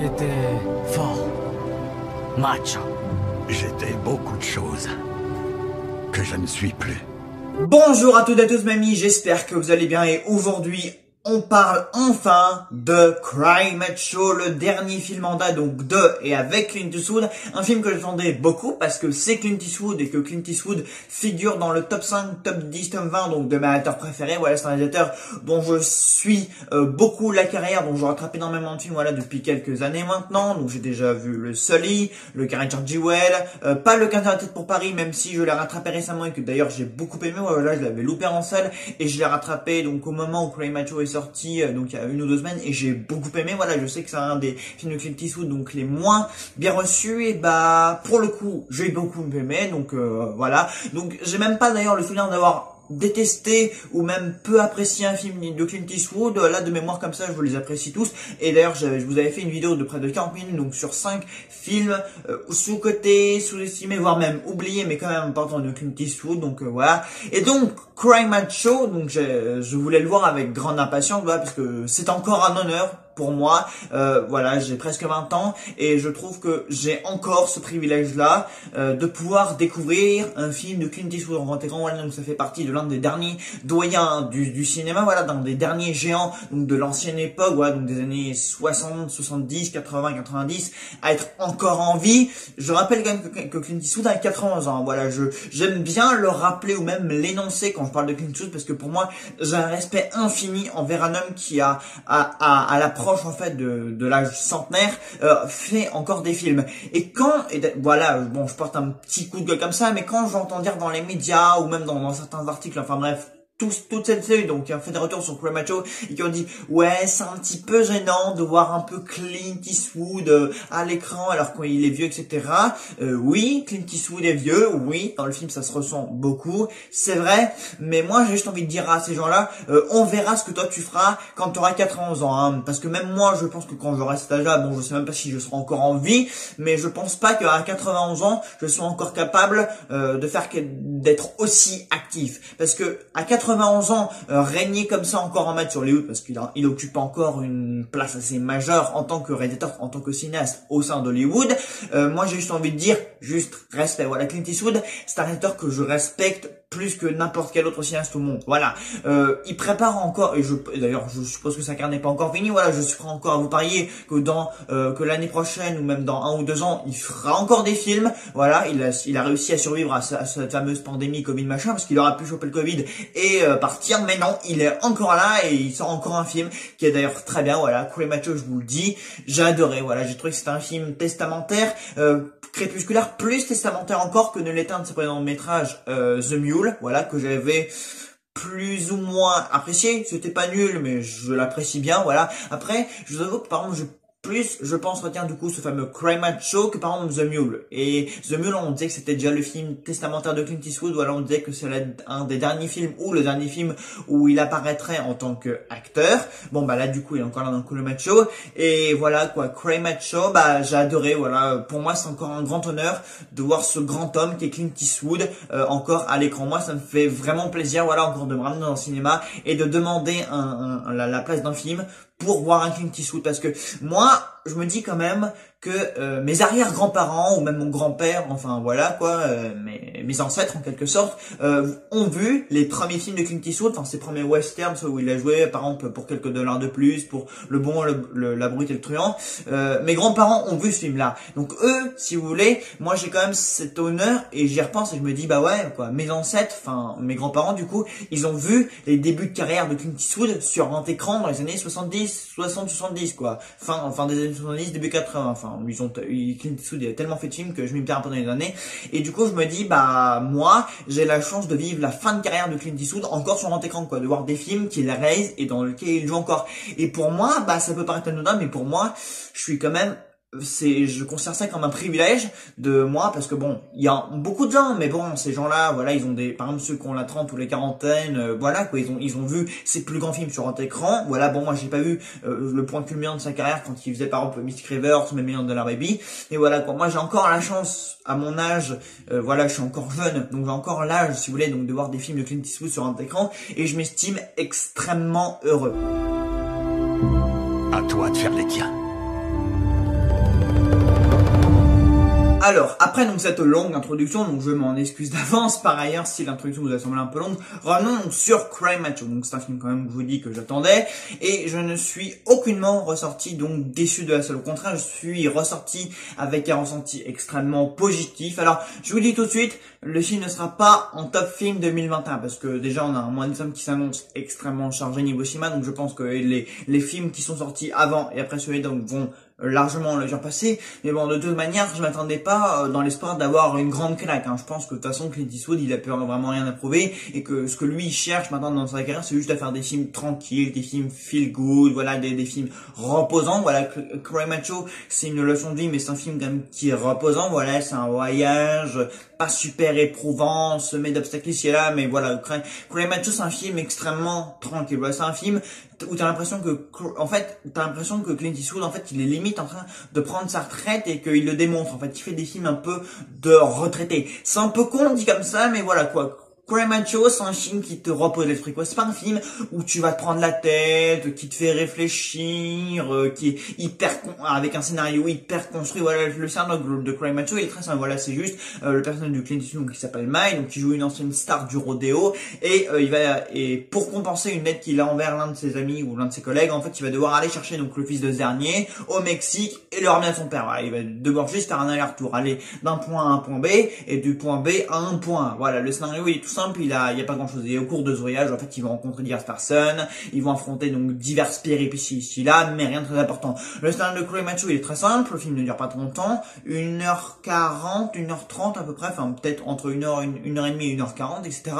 J'étais fort, macho. J'étais beaucoup de choses que je ne suis plus. Bonjour à toutes et à tous, mamie, j'espère que vous allez bien et aujourd'hui on parle enfin de Cry Macho, le dernier film en date, donc de et avec Clint Eastwood, un film que j'attendais beaucoup parce que c'est Clint Eastwood et que Clint Eastwood figure dans le top 5, top 10, top 20 donc de mes acteurs préférés. Voilà, c'est un réalisateur dont je suis beaucoup la carrière, dont je rattrape énormément de films voilà depuis quelques années maintenant. Donc j'ai déjà vu le Sully, le Carré Jewel, pas le 15 à la tête pour Paris, même si je l'ai rattrapé récemment et que d'ailleurs j'ai beaucoup aimé. Voilà, je l'avais loupé en salle et je l'ai rattrapé donc au moment où Cry Macho est sorti, donc il y a 1 ou 2 semaines, et j'ai beaucoup aimé. Voilà, je sais que c'est un des films de Clint Eastwood donc les moins bien reçus, et bah pour le coup j'ai beaucoup aimé, donc voilà. Donc j'ai même pas d'ailleurs le souvenir d'avoir détesté ou même peu apprécié un film de Clint Eastwood. Là de mémoire comme ça je vous les apprécie tous, et d'ailleurs je vous avais fait une vidéo de près de 40 minutes donc sur 5 films sous-cotés, sous-estimés, voire même oubliés mais quand même importants de Clint Eastwood. Donc voilà, et donc Cry Macho, donc je voulais le voir avec grande impatience, voilà, parce que c'est encore un honneur pour moi. Voilà, j'ai presque 20 ans et je trouve que j'ai encore ce privilège-là de pouvoir découvrir un film de Clint Eastwood en grand écran. Voilà, donc ça fait partie de l'un des derniers doyens du cinéma, voilà, d'un des derniers géants donc de l'ancienne époque, voilà, donc des années 60, 70, 80, 90, à être encore en vie. Je rappelle quand même que Clint Eastwood a 91 ans. Voilà, j'aime bien le rappeler ou même l'énoncer quand je parle de Clint Eastwood, parce que pour moi, j'ai un respect infini envers un homme qui a à l'approche en fait de l'âge centenaire fait encore des films. Et voilà, bon, je porte un petit coup de gueule comme ça, mais quand j'entends dire dans les médias ou même dans certains articles, enfin bref, toute cette série donc qui a fait des retours sur Cry Macho et qui ont dit ouais, c'est un petit peu gênant de voir un peu Clint Eastwood à l'écran alors qu'il est vieux, etc. Oui, Clint Eastwood est vieux, oui, dans le film ça se ressent beaucoup, c'est vrai, mais moi j'ai juste envie de dire à ces gens-là, on verra ce que toi tu feras quand tu auras 91 ans, hein, parce que même moi je pense que quand j'aurai cet âge-là, bon, je sais même pas si je serai encore en vie, mais je pense pas qu'à 91 ans je sois encore capable d'être aussi actif, parce que à 91 ans, régner comme ça encore en maths sur Hollywood, parce qu'il occupe encore une place assez majeure en tant que réalisateur, en tant que cinéaste au sein d'Hollywood. Moi j'ai juste envie de dire, juste respect. Voilà, Clint Eastwood, c'est un réalisateur que je respecte plus que n'importe quel autre cinéaste au monde. Voilà, il prépare encore, et d'ailleurs je suppose que sa carrière n'est pas encore finie. Voilà, je suis prêt encore à vous parier que que l'année prochaine ou même dans 1 ou 2 ans, il fera encore des films. Voilà, il a réussi à survivre à cette fameuse pandémie Covid machin, parce qu'il aura pu choper le Covid et partir, mais non, il est encore là et il sort encore un film qui est d'ailleurs très bien. Voilà, Cry Macho, je vous le dis, j'ai adoré. Voilà, j'ai trouvé que c'était un film testamentaire, crépusculaire, plus testamentaire encore que ne l'était un de ses précédents métrages, The Mule, voilà, que j'avais plus ou moins apprécié. C'était pas nul, mais je l'apprécie bien. Voilà, après je vous avoue que par exemple je pense retenir du coup ce fameux Cry Macho que par exemple The Mule. Et The Mule, on disait que c'était déjà le film testamentaire de Clint Eastwood, ou alors on disait que c'est un des derniers films ou le dernier film où il apparaîtrait en tant qu'acteur. Bon bah là du coup il est encore là dans Cry Macho, et voilà quoi, Cry Macho, bah j'ai adoré. Voilà, pour moi c'est encore un grand honneur de voir ce grand homme qui est Clint Eastwood encore à l'écran. Moi ça me fait vraiment plaisir, voilà, encore de me ramener dans le cinéma et de demander la place d'un film pour voir un Clint Eastwood, parce que moi je me dis quand même que mes arrière-grands-parents ou même mon grand-père, enfin voilà quoi, mes ancêtres en quelque sorte, ont vu les premiers films de Clint Eastwood, enfin ses premiers westerns, ceux où il a joué par exemple pour quelques dollars de plus, pour Le Bon, la Brute et le Truand. Mes grands-parents ont vu ce film-là, donc eux, si vous voulez, moi j'ai quand même cet honneur, et j'y repense et je me dis bah ouais quoi, mes ancêtres, enfin mes grands-parents du coup, ils ont vu les débuts de carrière de Clint Eastwood sur grand écran dans les années 70 quoi, fin des années 70, début 80, enfin Clint Eastwood a tellement fait de films que je m'y perds pendant les années, et du coup je me dis bah moi j'ai la chance de vivre la fin de carrière de Clint Eastwood encore sur grand écran quoi, de voir des films qu'il réalise et dans lesquels il joue encore. Et pour moi bah ça peut paraître anodin, mais pour moi je suis quand même, je considère ça comme un privilège de moi, parce que bon, il y a beaucoup de gens, mais bon, ces gens-là, voilà, ils ont par exemple ceux qui ont la 30 ou les quarantaines, voilà quoi, ils ont vu ses plus grands films sur grand écran. Voilà, bon, moi j'ai pas vu le point culminant de sa carrière quand il faisait par exemple Mystic River ou même Million Dollar Baby. Et voilà quoi, moi j'ai encore la chance à mon âge, voilà, je suis encore jeune, donc j'ai encore l'âge, si vous voulez, donc de voir des films de Clint Eastwood sur grand écran, et je m'estime extrêmement heureux. À toi de faire les tiens. Alors, après donc cette longue introduction, donc je m'en excuse d'avance par ailleurs si l'introduction vous a semblé un peu longue, revenons donc sur Cry Macho. Donc c'est un film quand même que je vous dis que j'attendais, et je ne suis aucunement ressorti donc déçu de la salle. Au contraire, je suis ressorti avec un ressenti extrêmement positif. Alors, je vous dis tout de suite, le film ne sera pas en top film 2021, parce que déjà on a un mois de somme qui s'annonce extrêmement chargé niveau cinéma, donc je pense que les films qui sont sortis avant et après celui-là donc vont largement le surpasser. Mais bon, de toute manière, je m'attendais pas dans l'espoir d'avoir une grande claque. Je pense que de toute façon, Clint Eastwood, il a vraiment rien à prouver, et que ce que lui il cherche maintenant dans sa carrière, c'est juste à faire des films tranquilles, des films feel good, voilà, des films reposants. Voilà, Cry Macho, c'est une leçon de vie, mais c'est un film quand même qui est reposant. Voilà, c'est un voyage pas super éprouvant, semé d'obstacles ici et là, mais voilà, Cry Macho, c'est un film extrêmement tranquille. Voilà, c'est un film où t'as l'impression que, Clint Eastwood, en fait, il est limite en train de prendre sa retraite et qu'il le démontre. En fait, il fait des films un peu de retraité. C'est un peu con dit comme ça, mais voilà quoi. Cry Macho, c'est un film qui te repose l'esprit, quoi. C'est pas un film où tu vas te prendre la tête, qui te fait réfléchir, qui est avec un scénario hyper construit. Voilà, le scénario de Cry Macho, il est très simple. Voilà, c'est juste le personnage de Clint Eastwood qui s'appelle Mike, donc qui joue une ancienne star du rodéo, et pour compenser une dette qu'il a envers l'un de ses amis ou l'un de ses collègues, en fait, il va devoir aller chercher donc le fils de ce dernier au Mexique et le ramener à son père. Voilà, il va devoir juste faire un aller-retour, aller d'un point A à un point B et du point B à un point A. Voilà, le scénario il est tout simple, il y a pas grand chose. Et au cours de ce voyage, en fait, ils vont rencontrer diverses personnes, ils vont affronter donc diverses péripéties ici là, mais rien de très important. Le scénario de Cry Macho, il est très simple, le film ne dure pas trop longtemps, 1h40, 1h30 à peu près, enfin peut-être entre 1h, 1h30 et 1h40, etc.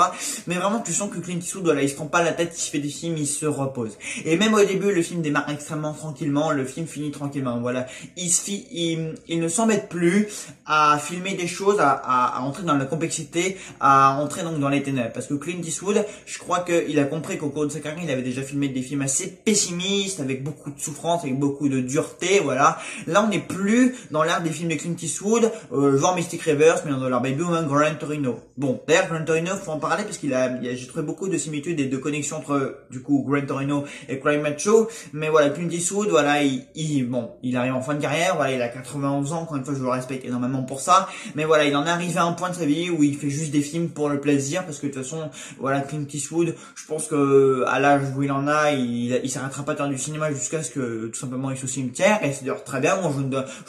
Mais vraiment, tu sens que Clint Eastwood, voilà, il se prend pas la tête, il fait des films, il se repose. Et même au début, le film démarre extrêmement tranquillement, le film finit tranquillement, voilà. Il ne s'embête plus à filmer des choses, à entrer dans la complexité, à entrer donc dans les ténèbres. Parce que Clint Eastwood, je crois qu'il a compris qu'au cours de sa carrière, il avait déjà filmé des films assez pessimistes, avec beaucoup de souffrance, avec beaucoup de dureté, voilà. Là, on n'est plus dans l'ère des films de Clint Eastwood, genre Mystic Rivers, mais dans leur Baby ou même Gran Torino. Bon, d'ailleurs, Gran Torino, faut en parler parce j'ai trouvé beaucoup de similitudes et de connexions entre, du coup, Gran Torino et Cry Macho. Mais voilà, Clint Eastwood, voilà, il arrive en fin de carrière, voilà, il a 91 ans, encore une fois, je le respecte énormément pour ça. Mais voilà, il en est arrivé à un point de sa vie où il fait juste des films pour le plaisir, parce que de toute façon, voilà, Clint Eastwood, je pense que à l'âge où il en a, il s'arrêtera pas de faire du cinéma jusqu'à ce que tout simplement il soit au cimetière, et c'est d'ailleurs très bien. Moi,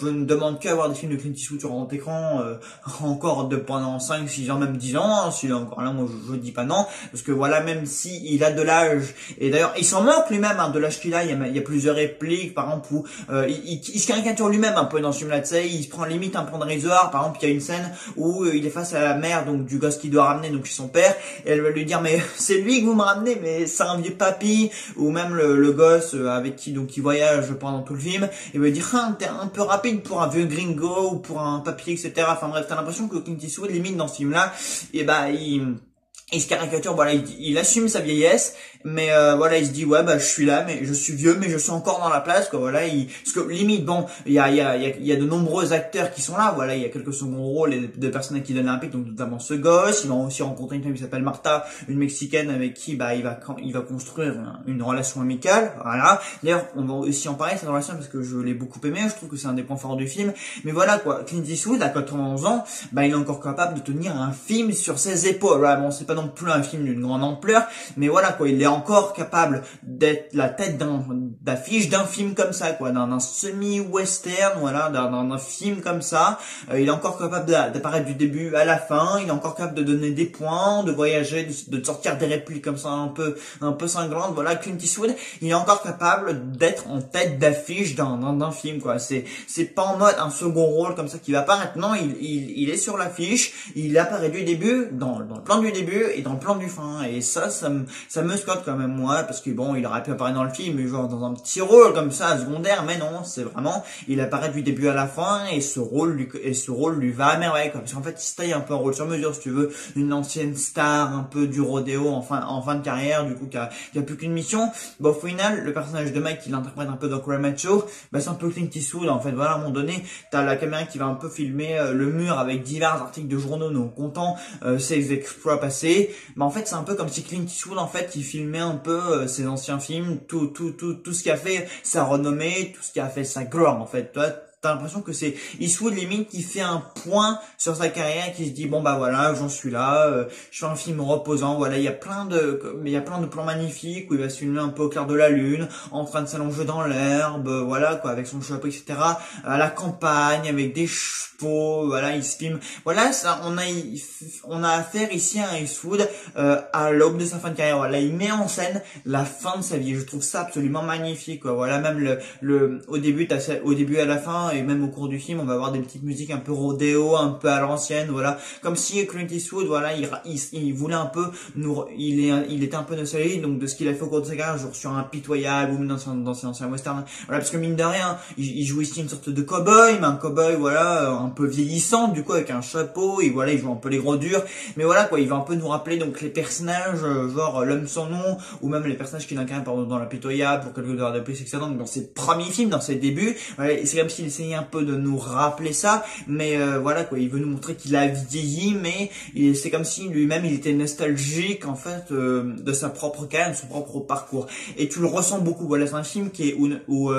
je ne demande qu'à voir des films de Clint Eastwood sur grand écran encore pendant 5, 6 ans, même 10 ans. S'il est encore là, moi je dis pas non, parce que voilà, même si il a de l'âge, et d'ailleurs il s'en moque lui-même de l'âge qu'il a. Il y a plusieurs répliques, par exemple, où il se caricature lui-même un peu dans ce film-là, tu sais, il se prend limite un peu de rasoir. Par exemple, il y a une scène où il est face à la mère donc du gosse qu'il doit ramener donc chez son père, et elle va lui dire mais c'est lui que vous me ramenez, mais c'est un vieux papy. Ou même le gosse avec qui donc il voyage pendant tout le film, il va dire t'es un peu rapide pour un vieux gringo ou pour un papy, etc. Enfin bref, t'as l'impression que Clint Eastwood limite dans ce film là, et il se caricature, voilà, il assume sa vieillesse, mais voilà, il se dit ouais je suis là, mais je suis vieux, mais je suis encore dans la place, quoi. Voilà, parce que limite, bon, il y a de nombreux acteurs qui sont là, voilà, il y a quelques seconds rôles et de personnes qui donnent l'Olympique, donc notamment ce gosse. Il va aussi rencontrer une femme qui s'appelle Martha, une Mexicaine avec qui il va construire une relation amicale, voilà. D'ailleurs, on va aussi en parler cette relation parce que je l'ai beaucoup aimé, je trouve que c'est un des points forts du film. Mais voilà quoi, Clint Eastwood à 91 ans, il est encore capable de tenir un film sur ses épaules. Voilà, bon, c'est pas non plus un film d'une grande ampleur, mais voilà quoi, il est encore capable d'être la tête d'affiche d'un film comme ça, quoi, d'un semi-western, voilà, d'un film comme ça. Il est encore capable d'apparaître du début à la fin, il est encore capable de donner des points, de voyager, de sortir des répliques comme ça un peu cinglantes. Voilà, Clint Eastwood, il est encore capable d'être en tête d'affiche d'un film, quoi. C'est pas en mode un second rôle comme ça qui va apparaître. Non, il est sur l'affiche, il apparaît du début, dans le plan du début et dans le plan du fin, et ça me scotte quand même, moi, parce que bon, il aurait pu apparaître dans le film, mais genre dans un petit rôle comme ça, secondaire, mais non, c'est vraiment, il apparaît du début à la fin, et ce rôle lui va à merveille, quoi, parce qu'en fait, il se taille un peu un rôle sur mesure, si tu veux, une ancienne star, un peu du rodéo, en fin de carrière, du coup, qui a plus qu'une mission. Bon, au final, le personnage de Mike, qu'il interprète un peu dans Cry Macho, c'est un peu Clint Eastwood, en fait, voilà, à un moment donné, t'as la caméra qui va un peu filmer le mur avec divers articles de journaux non comptant ses exploits passés. Mais en fait, c'est un peu comme si Clint Eastwood, en fait, il filmait un peu ses anciens films, tout ce qui a fait sa renommée, tout ce qui a fait sa gloire, en fait. Toi, t'as l'impression que c'est Eastwood limite qui fait un point sur sa carrière, qui se dit bon bah voilà, j'en suis là, je fais un film reposant, voilà, il y a plein de plans magnifiques où il va se filmer un peu au clair de la lune, en train de s'allonger dans l'herbe, voilà quoi, avec son chapeau, etc. À la campagne, avec des chevaux, voilà, il se filme. Voilà, ça, on a affaire ici à Eastwood à l'aube de sa fin de carrière. Voilà, il met en scène la fin de sa vie. Je trouve ça absolument magnifique, quoi. Voilà, même au début à la fin et même au cours du film, on va avoir des petites musiques un peu rodéo, un peu à l'ancienne, voilà, comme si Clint Eastwood, voilà, il voulait un peu il était un peu nostalgique donc de ce qu'il a fait au cours de sa carrière, genre sur Impitoyable ou dans ses anciens westerns. Voilà, parce que mine de rien, il joue ici une sorte de cow-boy, mais un cow-boy, voilà, un peu vieillissant, du coup, avec un chapeau, et voilà, il joue un peu les gros durs, mais voilà, quoi, il va un peu nous rappeler, donc, les personnages, genre, l'homme sans nom, ou même les personnages qu'il incarne, par exemple, dans L'Impitoyable, pour quelques heures de plus, etc., donc, dans ses premiers films, dans ses débuts, voilà, c'est comme s'il essayait un peu de nous rappeler ça, mais, voilà, quoi, il veut nous montrer qu'il a vieilli, mais, c'est comme si lui-même, il était nostalgique, en fait, de sa propre carrière, de son propre parcours. Et tu le ressens beaucoup, voilà, c'est un film qui est, où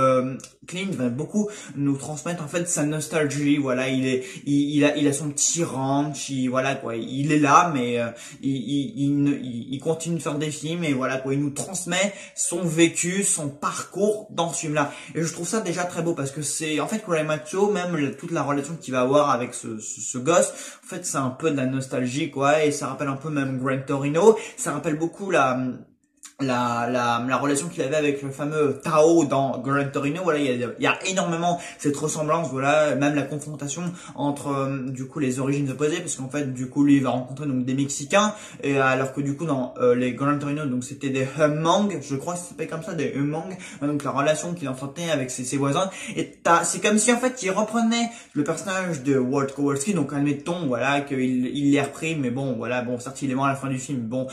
Clint va beaucoup nous transmettre, en fait, sa nostalgie, voilà, il a son petit ranch, voilà quoi, il est là, mais il continue de faire des films et voilà quoi, il nous transmet son vécu, son parcours dans ce film-là. Et je trouve ça déjà très beau parce que c'est en fait Cry Macho, même toute la relation qu'il va avoir avec ce gosse, en fait c'est un peu de la nostalgie quoi, et ça rappelle un peu même Gran Torino, ça rappelle beaucoup la relation qu'il avait avec le fameux Tao dans Gran Torino. Voilà, il y a énormément cette ressemblance, voilà, même la confrontation entre du coup les origines opposées, parce qu'en fait du coup lui il va rencontrer donc des Mexicains, et alors que du coup dans les Gran Torino donc c'était des Hmong, je crois que ça s'appelle comme ça, des Hmong, donc la relation qu'il entretenait avec ses voisins, et c'est comme si en fait il reprenait le personnage de Walt Kowalski, donc admettons voilà qu'il l'ait repris, mais bon voilà, bon certes il est mort à la fin du film, bon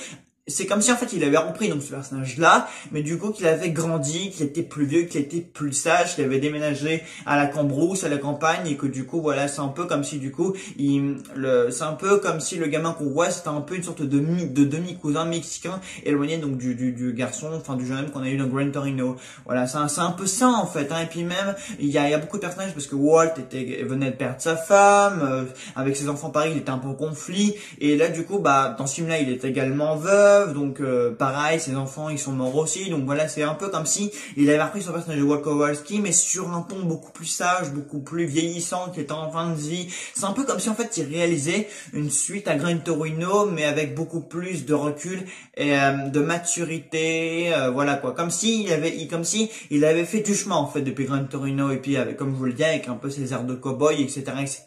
c'est comme si en fait il avait repris donc ce personnage-là, mais du coup qu'il avait grandi, qu'il était plus vieux, qu'il était plus sage, qu'il avait déménagé à la Cambrousse, à la campagne, et que du coup voilà c'est un peu comme si du coup c'est un peu comme si le gamin qu'on voit c'était un peu une sorte de demi-cousin mexicain éloigné donc du garçon, enfin du jeune homme qu'on a eu dans Gran Torino. Voilà, c'est un peu ça en fait, hein. Et puis même il y a beaucoup de personnages parce que Walt venait de perdre sa femme, avec ses enfants pareil il était un peu en conflit, et là du coup bah dans ce film-là il est également veuve. Donc pareil, ses enfants ils sont morts aussi, donc voilà c'est un peu comme si il avait repris son personnage de Walt Kowalski mais sur un ton beaucoup plus sage, beaucoup plus vieillissant, qui était en fin de vie. C'est un peu comme si en fait il réalisait une suite à Gran Torino mais avec beaucoup plus de recul et de maturité, voilà quoi, comme si il avait fait du chemin en fait depuis Gran Torino, et puis avec, comme je vous le dis, avec un peu ses airs de cowboy, etc., etc.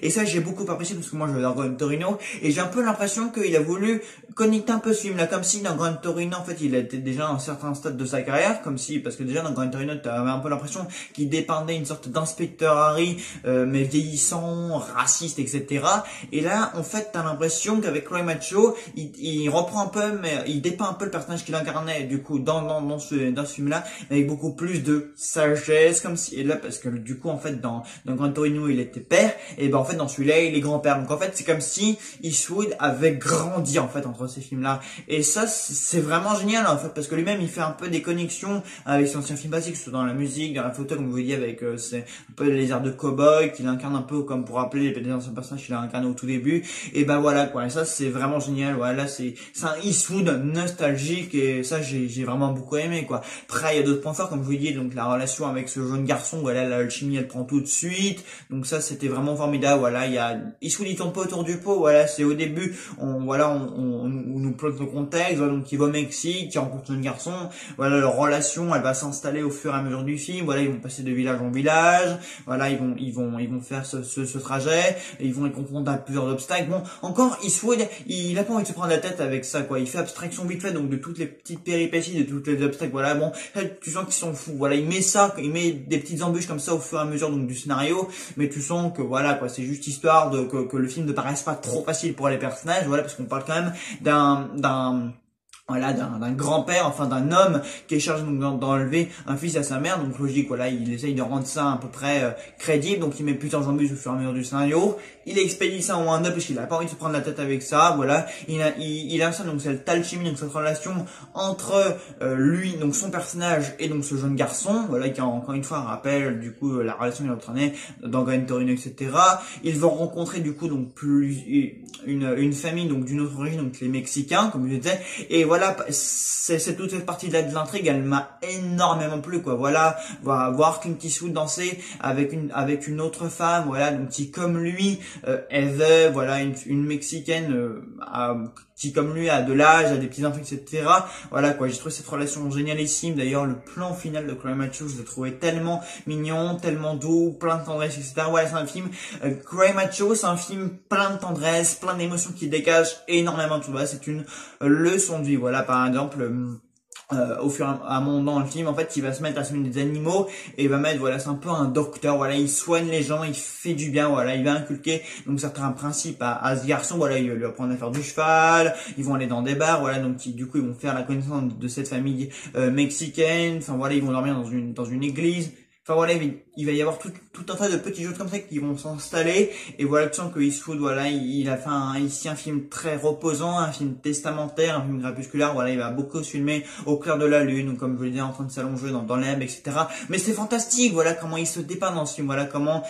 Et ça j'ai beaucoup apprécié parce que moi j'adore Gran Torino, et j'ai un peu l'impression qu'il a voulu connecter un peu ce film là, comme si dans Gran Torino en fait il était déjà à un certain stade de sa carrière, comme si, parce que déjà dans Gran Torino tu avais un peu l'impression qu'il dépendait une sorte d'inspecteur Harry, mais vieillissant, raciste, etc. Et là en fait t'as l'impression qu'avec Cry Macho il reprend un peu, mais il dépeint un peu le personnage qu'il incarnait du coup dans ce film là, avec beaucoup plus de sagesse, comme si, et là parce que du coup en fait dans Gran Torino il était père, et ben en fait dans celui-là il est grand-père, donc en fait c'est comme si Eastwood avait grandi en fait entre ces films là. Et ça c'est vraiment génial en fait, parce que lui-même il fait un peu des connexions avec ses anciens films basiques, soit dans la musique, dans la photo, comme vous voyez, avec c'est un peu les airs de cowboy qu'il incarne un peu comme pour rappeler les anciens personnages qu'il a incarné au tout début. Et ben voilà quoi, et ça c'est vraiment génial. Voilà, c'est un Eastwood nostalgique, et ça j'ai vraiment beaucoup aimé quoi. Après il y a d'autres points forts comme je vous disais, donc la relation avec ce jeune garçon, voilà, l'alchimie elle prend tout de suite, donc ça c'était vraiment formidable. Voilà, il y a Eastwood il tourne pas autour du pot, voilà, c'est au début on nous plante le contexte, voilà, donc il va au Mexique, il rencontre un garçon, voilà, leur relation elle va s'installer au fur et à mesure du film, voilà, ils vont passer de village en village, voilà, ils vont faire ce trajet, et ils vont être confrontés à plusieurs obstacles. Bon, encore Eastwood il a pas envie de se prendre la tête avec ça quoi, il fait abstraction vite fait donc de toutes les petites péripéties, de tous les obstacles, voilà, bon, tu sens qu'ils sont fous, voilà, il met des petites embûches comme ça au fur et à mesure donc du scénario, mais tu sens que voilà quoi, c'est juste histoire que le film ne paraisse pas trop facile pour les personnages, voilà, parce qu'on parle quand même d'un voilà, d'un grand-père, enfin d'un homme qui est chargé donc d'enlever un fils à sa mère, donc logique, voilà, il essaye de rendre ça à peu près crédible, donc il met plusieurs embûches au fur et à mesure du scénario, il expédie ça en un up parce qu'il a pas envie de se prendre la tête avec ça, voilà, il a ça, donc cette alchimie, donc cette relation entre lui, donc son personnage et donc ce jeune garçon, voilà, qui encore une fois rappelle du coup la relation qu'il a entraînée dans Gran Torino, etc. Ils vont rencontrer du coup donc une famille donc d'une autre origine, donc les Mexicains, comme je disais, et voilà, c'est toute cette partie là de l'intrigue, elle m'a énormément plu, quoi. Voilà, voir Clint Eastwood danser avec une autre femme, voilà, donc qui comme lui Heather, voilà, une Mexicaine qui comme lui a de l'âge, a des petits enfants, etc. Voilà quoi, j'ai trouvé cette relation génialissime. D'ailleurs, le plan final de Cry Macho, je l'ai trouvé tellement mignon, tellement doux, plein de tendresse, etc. Voilà, c'est un film, Cry Macho, c'est un film plein de tendresse, plein d'émotions qui dégagent énormément de tout. Voilà, c'est une leçon de vie. Voilà, par exemple, au fur et à mesure dans le film, en fait, il va se mettre à soigner des animaux et il va mettre, voilà, c'est un peu un docteur, voilà, il soigne les gens, il fait du bien, voilà, il va inculquer donc certains principes à ce garçon, voilà, il va lui apprendre à faire du cheval, ils vont aller dans des bars, voilà, donc du coup ils vont faire la connaissance de cette famille mexicaine, enfin voilà, ils vont dormir dans une église. Enfin voilà, il va y avoir tout un tas de petits jeux comme ça qui vont s'installer. Et voilà, tu sens que Eastwood, voilà, il a fait ici un film très reposant, un film testamentaire, un film crépusculaire. Voilà, il va beaucoup se filmer au clair de la lune, ou comme je le disais, en train de s'allonger dans l'herbe, etc. Mais c'est fantastique, voilà, comment il se dépeint dans ce film. Voilà, comment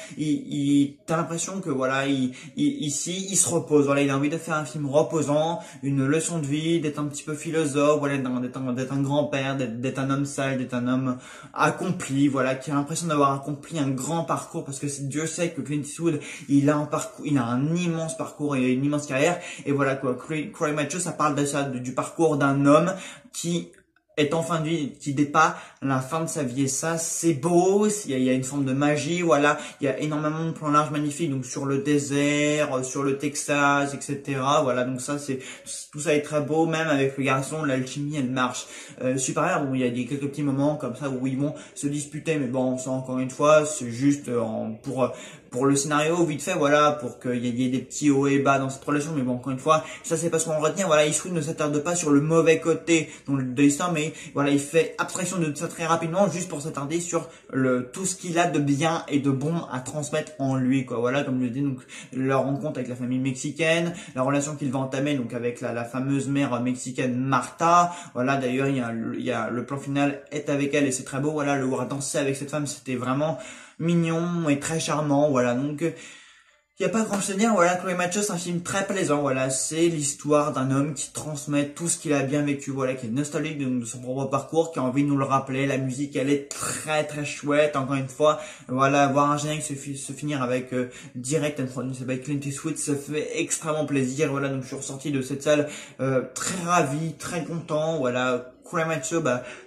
t'as l'impression que voilà, ici, il se repose. Voilà, il a envie de faire un film reposant, une leçon de vie, d'être un petit peu philosophe, voilà, d'être un grand-père, d'être un homme sage, d'être un homme accompli, voilà, qui a l'impression d'avoir accompli un grand parcours, parce que Dieu sait que Clint Eastwood, il a un immense parcours et une immense carrière. Et voilà quoi, Cry Macho, ça parle de ça, du parcours d'un homme qui est en fin de vie, qui dépasse la fin de sa vie, et ça c'est beau. Il y a une forme de magie, voilà, il y a énormément de plans larges magnifiques, donc sur le désert, sur le Texas, etc. Voilà, donc ça tout ça est très beau, même avec le garçon, l'alchimie elle marche super bien. Bon, il y a quelques petits moments comme ça où ils vont se disputer, mais bon, ça encore une fois, c'est juste pour le scénario vite fait, voilà, pour qu'il y ait des petits hauts et bas dans cette relation. Mais bon, encore une fois, ça c'est pas ce qu'on retient. Voilà, Eastwood ne s'attarde pas sur le mauvais côté de l'histoire, mais voilà, il fait abstraction de ça très rapidement, juste pour s'attarder sur tout ce qu'il a de bien et de bon à transmettre en lui, quoi. Voilà, comme je dis, donc leur rencontre avec la famille mexicaine, la relation qu'il va entamer donc avec la fameuse mère mexicaine Martha. Voilà, d'ailleurs il y a le plan final est avec elle et c'est très beau. Voilà, le voir danser avec cette femme, c'était vraiment mignon et très charmant. Voilà, donc il y a pas grand chose à dire. Voilà, Cry Macho, c'est un film très plaisant. Voilà, c'est l'histoire d'un homme qui transmet tout ce qu'il a bien vécu, voilà, qui est nostalgique de son propre parcours, qui a envie de nous le rappeler. La musique, elle est très très chouette. Encore une fois, voilà, voir un générique se finir avec Direct and Produce by Clint Eastwood, ça fait extrêmement plaisir. Voilà, donc je suis ressorti de cette salle très ravi, très content. Voilà, Cry Macho,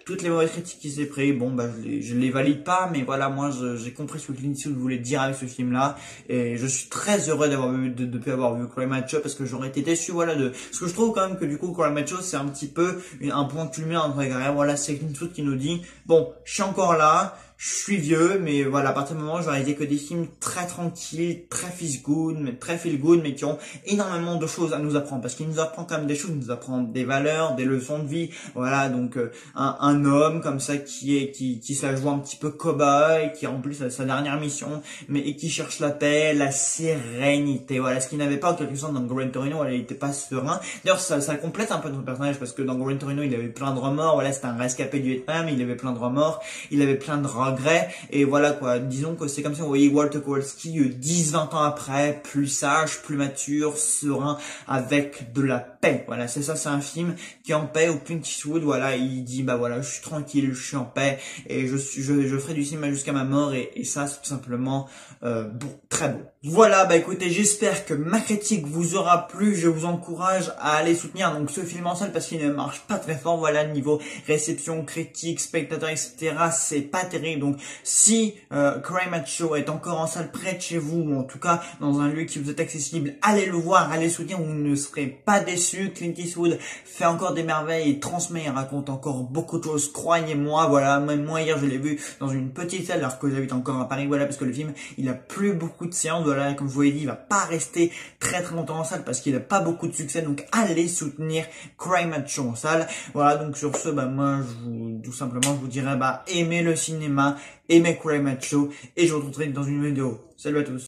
toutes les mauvaises critiques qui s'est pris, bon, je les valide pas, mais voilà, moi, j'ai compris ce que Clint Eastwood voulait dire avec ce film-là, et je suis très heureux de avoir vu Cry Macho, parce que j'aurais été déçu, voilà, parce que je trouve quand même que du coup, Cry Macho, c'est un petit peu un point culminant dans la carrière. Voilà, c'est Clint Eastwood qui nous dit, bon, je suis encore là, je suis vieux, mais voilà, à partir du moment où j'ai réalisé que des films très tranquilles, très feel good, mais qui ont énormément de choses à nous apprendre, parce qu'il nous apprend quand même des choses, il nous apprend des valeurs, des leçons de vie. Voilà, donc un homme comme ça qui se la joue un petit peu cow-boy, qui remplit sa dernière mission, et qui cherche la paix, la sérénité. Voilà, ce qu'il n'avait pas en quelque sorte dans Gran Torino. Voilà, il était pas serein. D'ailleurs, ça complète un peu notre personnage, parce que dans Gran Torino, il avait plein de remords. Voilà, c'était un rescapé du Vietnam, il avait plein de remords, il avait plein de regrets, et voilà quoi, disons que c'est comme ça, vous voyez Walter Kowalski 10-20 ans après, plus sage, plus mature, serein, avec de la paix. Voilà, c'est ça, c'est un film qui est en paix, où Clint Eastwood, voilà, il dit, voilà, je suis tranquille, je suis en paix, et je ferai du cinéma jusqu'à ma mort, et ça, c'est tout simplement bon, très beau. Voilà, écoutez, j'espère que ma critique vous aura plu. Je vous encourage à aller soutenir donc ce film en salle, parce qu'il ne marche pas très fort. Voilà, niveau réception, critique, spectateurs, etc., c'est pas terrible. série. Donc si Cry Macho est encore en salle près de chez vous, ou en tout cas dans un lieu qui vous est accessible, allez le voir, allez le soutenir, vous ne serez pas déçus. Clint Eastwood fait encore des merveilles, il transmet, il raconte encore beaucoup de choses, croyez-moi. Voilà, même moi hier je l'ai vu dans une petite salle alors que j'habite encore à Paris, voilà, parce que le film il a plus beaucoup de séances, voilà, comme je vous l'ai dit, il va pas rester très longtemps en salle parce qu'il a pas beaucoup de succès, donc allez soutenir Cry Macho en salle. Voilà, donc sur ce, moi tout simplement je vous dirais, aimez le cinéma, aimez Cry Macho, et je vous retrouverai dans une vidéo. Salut à tous.